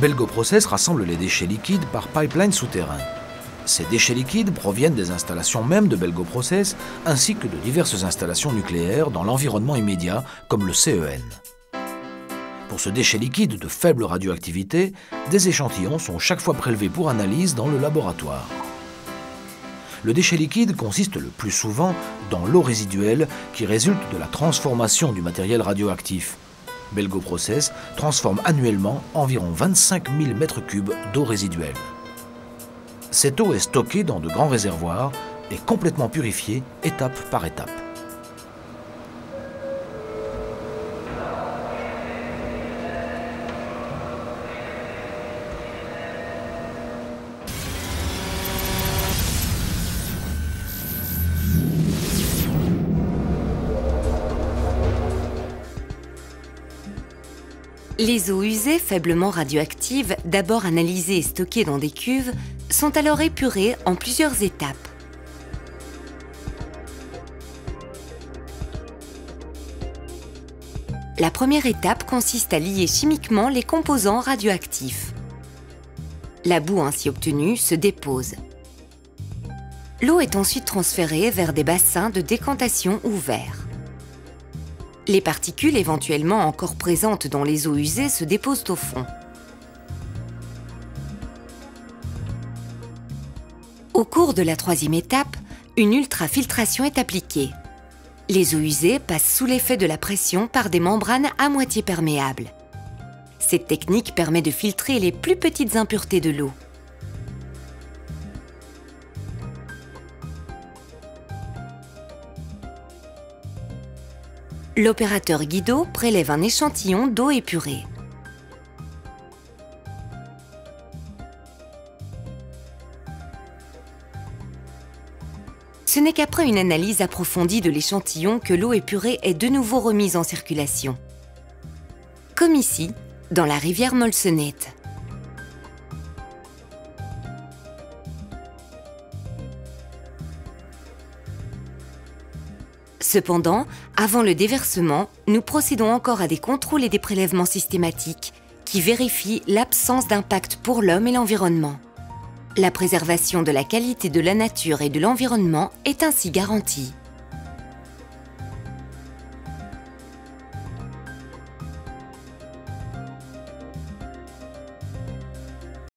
Belgoprocess rassemble les déchets liquides par pipeline souterrain. Ces déchets liquides proviennent des installations mêmes de Belgoprocess ainsi que de diverses installations nucléaires dans l'environnement immédiat comme le CEN. Pour ce déchet liquide de faible radioactivité, des échantillons sont chaque fois prélevés pour analyse dans le laboratoire. Le déchet liquide consiste le plus souvent dans l'eau résiduelle qui résulte de la transformation du matériel radioactif. Belgoprocess transforme annuellement environ 25 000 m3 d'eau résiduelle. Cette eau est stockée dans de grands réservoirs et complètement purifiée étape par étape. Les eaux usées faiblement radioactives, d'abord analysées et stockées dans des cuves, sont alors épurées en plusieurs étapes. La première étape consiste à lier chimiquement les composants radioactifs. La boue ainsi obtenue se dépose. L'eau est ensuite transférée vers des bassins de décantation ouverts. Les particules éventuellement encore présentes dans les eaux usées se déposent au fond. Au cours de la troisième étape, une ultrafiltration est appliquée. Les eaux usées passent sous l'effet de la pression par des membranes à moitié perméables. Cette technique permet de filtrer les plus petites impuretés de l'eau. L'opérateur Guido prélève un échantillon d'eau épurée. Ce n'est qu'après une analyse approfondie de l'échantillon que l'eau épurée est de nouveau remise en circulation. Comme ici, dans la rivière Molsenette. Cependant, avant le déversement, nous procédons encore à des contrôles et des prélèvements systématiques qui vérifient l'absence d'impact pour l'homme et l'environnement. La préservation de la qualité de la nature et de l'environnement est ainsi garantie.